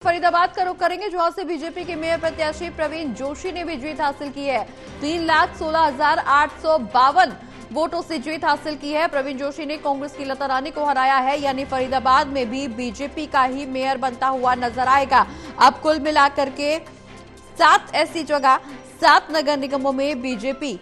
फरीदाबाद का रुख करेंगे, जहां से बीजेपी के मेयर प्रत्याशी प्रवीण जोशी ने भी जीत हासिल की है। 3,16,852 वोटों से जीत हासिल की है। प्रवीण जोशी ने कांग्रेस की लता रानी को हराया है, यानी फरीदाबाद में भी बीजेपी का ही मेयर बनता हुआ नजर आएगा। अब कुल मिलाकर के 7 ऐसी जगह, 7 नगर निगमों में बीजेपी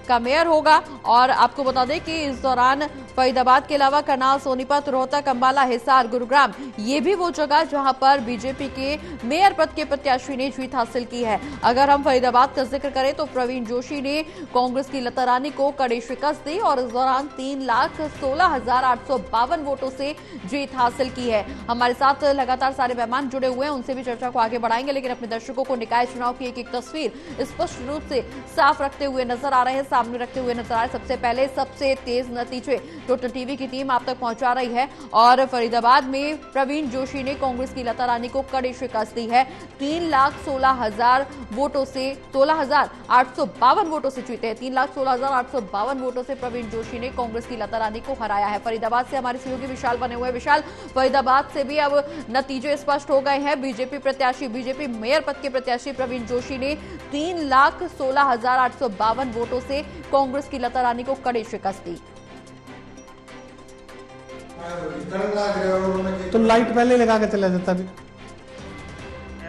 का मेयर होगा। और आपको बता दें कि इस दौरान फरीदाबाद के अलावा करनाल, सोनीपत, रोहतक, अंबाला, हिसार, गुरुग्राम ये भी वो जगह जहां पर बीजेपी के मेयर पद के प्रत्याशी ने जीत हासिल की है। अगर हम फरीदाबाद का जिक्र करें तो प्रवीण जोशी ने कांग्रेस की लता रानी को कड़ी शिकस्त दी और इस दौरान 3,16,852 वोटों से जीत हासिल की है। हमारे साथ लगातार सारे मेहमान जुड़े हुए हैं, उनसे भी चर्चा को आगे बढ़ाएंगे, लेकिन अपने दर्शकों को निकाय चुनाव की एक तस्वीर स्पष्ट रूप से साफ रखते हुए नजर आ रहे हैं, सामने रखते हुए नजर आ रहे हैं। सबसे पहले सबसे तेज नतीजे टोटल टीवी की टीम आप तक पहुंचा रही है और फरीदाबाद में प्रवीण जोशी ने कांग्रेस की लता रानी को कड़ी शिकस्त दी है। 3,16,000 वोटों से 16,852 वोटों से जीते हैं। 3,16,852 वोटों से प्रवीण जोशी ने कांग्रेस की लता रानी को हराया है। फरीदाबाद से हमारे सहयोगी विशाल बने हुए हैं। विशाल, फरीदाबाद से भी अब नतीजे स्पष्ट हो गए हैं। बीजेपी मेयर पद के प्रत्याशी प्रवीण जोशी ने 3,16,852 वोटों से कांग्रेस की लता रानी को कड़ी शिकस्त दी। तो लाइट पहले लगा के चला जाता भी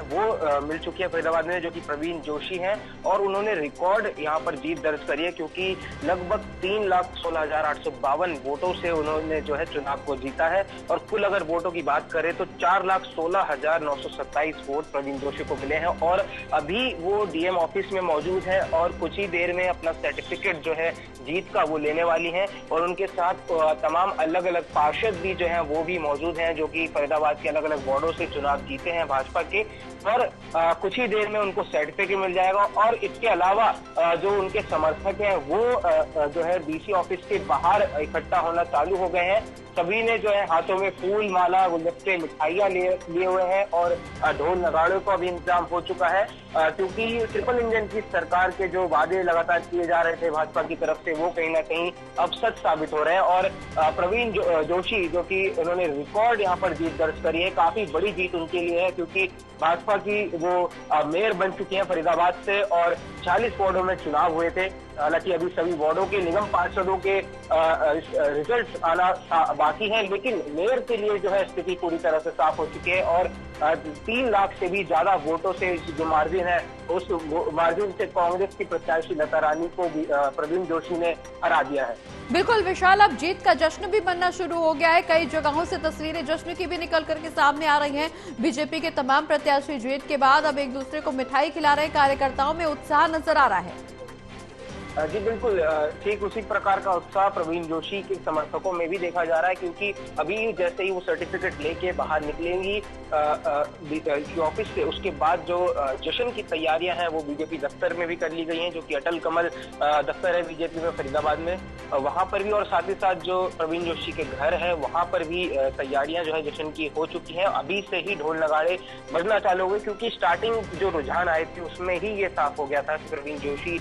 वो मिल चुकी है फरीदाबाद में, जो कि प्रवीण जोशी हैं और उन्होंने रिकॉर्ड यहाँ पर जीत दर्ज करी है, क्योंकि लगभग 3,16,852 वोटों से उन्होंने जो है चुनाव को जीता है। और कुल अगर वोटों की बात करें तो 4,16,927 वोट प्रवीण जोशी को मिले हैं और अभी वो डीएम ऑफिस में मौजूद है और कुछ ही देर में अपना सर्टिफिकेट जो है जीत का वो लेने वाली हैं। और उनके साथ तमाम अलग अलग पार्षद भी जो हैं वो भी मौजूद हैं, जो कि फरीदाबाद के अलग अलग वार्डों से चुनाव जीते हैं भाजपा के। और कुछ ही देर में उनको सर्टिफिकेट मिल जाएगा। और इसके अलावा जो उनके समर्थक हैं वो जो है डीसी ऑफिस के बाहर इकट्ठा होना चालू हो गए हैं। सभी ने जो है हाथों में फूल, माला, गुलदस्ते, मिठाइयां लिए हुए हैं और ढोल नगाड़ों का भी इंतजाम हो चुका है, क्योंकि ट्रिपल इंजन की सरकार के जो वादे लगातार किए जा रहे थे भाजपा की तरफ से वो कहीं ना कहीं अब सच साबित हो रहे हैं। और प्रवीण जोशी, जो कि उन्होंने रिकॉर्ड यहाँ पर जीत दर्ज करी है, काफी बड़ी जीत उनके लिए है, क्योंकि भाजपा की वो मेयर बन चुकी है फरीदाबाद से और 40 वार्डों में चुनाव हुए थे। हालांकि अभी सभी वार्डों के निगम पार्षदों के रिजल्ट आना बाकी है, लेकिन मेयर के लिए जो है स्थिति पूरी तरह से साफ हो चुकी है और 3 लाख से भी ज्यादा वोटों से जो मार्जिन है उस मार्जिन से कांग्रेस की प्रत्याशी लता रानी को प्रवीण जोशी ने हरा दिया है। बिल्कुल विशाल, अब जीत का जश्न भी बनना शुरू हो गया है। कई जगहों से तस्वीरें जश्न की भी निकल करके सामने आ रही हैं। बीजेपी के तमाम प्रत्याशी जीत के बाद अब एक दूसरे को मिठाई खिला रहे हैं। कार्यकर्ताओं में उत्साह नजर आ रहा है। जी बिल्कुल, ठीक उसी प्रकार का उत्साह प्रवीण जोशी के समर्थकों में भी देखा जा रहा है, क्योंकि अभी जैसे ही वो सर्टिफिकेट लेके बाहर निकलेंगी ऑफिस से, उसके बाद जो जश्न की तैयारियां हैं वो बीजेपी दफ्तर में भी कर ली गई हैं, जो कि अटल कमल दफ्तर है बीजेपी में फरीदाबाद में, वहां पर भी। और साथ ही साथ जो प्रवीण जोशी के घर है वहां पर भी तैयारियां जो है जश्न की हो चुकी हैं। अभी से ही ढोल नगाड़े बजना चालू हो गए, क्योंकि स्टार्टिंग जो रुझान आए थे उसमें ही ये साफ हो गया था कि प्रवीण जोशी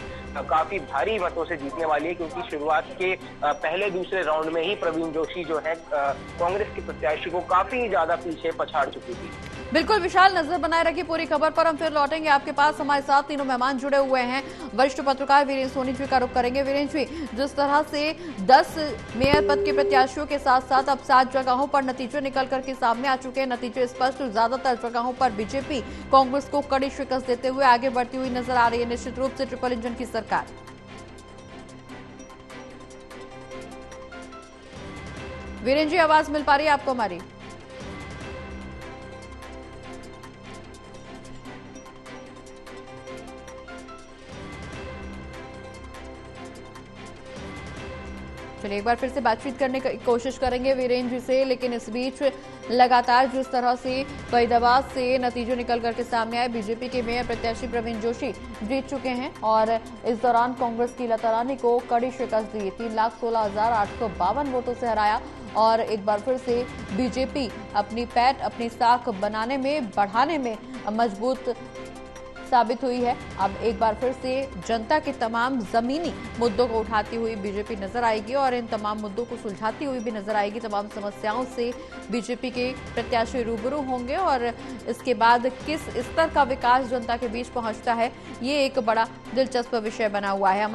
काफी भारी मतों से जीतने वाली है, क्योंकि शुरुआत के पहले दूसरे राउंड में ही प्रवीण जोशी जो है कांग्रेस के प्रत्याशी को काफी ज्यादा पीछे पछाड़ चुकी थी। बिल्कुल विशाल, नजर बनाए रखिए पूरी खबर पर। हम फिर लौटेंगे आपके पास। हमारे साथ तीनों मेहमान जुड़े हुए हैं। वरिष्ठ पत्रकार वीरेंद्र सोनी जी का रुख करेंगे। वीरेंद्र जी, जिस तरह से 10 मेयर पद के प्रत्याशियों के साथ साथ अब 7 जगहों पर नतीजे निकल करके सामने आ चुके हैं, नतीजे स्पष्ट, ज्यादातर जगहों पर बीजेपी कांग्रेस को कड़ी शिकस्त देते हुए आगे बढ़ती हुई नजर आ रही है। निश्चित रूप से ट्रिपल इंजन की सरकार। वीरेंद्र जी, आवाज मिल पा रही है आपको हमारी? चलिए एक बार फिर से बातचीत करने की कोशिश करेंगे वीरेंद्र जी से, लेकिन इस बीच लगातार जिस तरह से फरीदाबाद से नतीजे निकल करके सामने आए, बीजेपी के मेयर प्रत्याशी प्रवीण जोशी जीत चुके हैं और इस दौरान कांग्रेस की लता रानी को कड़ी शिकस्त दी। 3,16,852 वोटों से हराया और एक बार फिर से बीजेपी अपनी पैठ, अपनी साख बनाने में, बढ़ाने में मजबूत साबित हुई है। अब एक बार फिर से जनता के तमाम जमीनी मुद्दों को उठाती हुई बीजेपी नजर आएगी और इन तमाम मुद्दों को सुलझाती हुई भी नजर आएगी। तमाम समस्याओं से बीजेपी के प्रत्याशी रूबरू होंगे और इसके बाद किस स्तर का विकास जनता के बीच पहुंचता है, ये एक बड़ा दिलचस्प विषय बना हुआ है।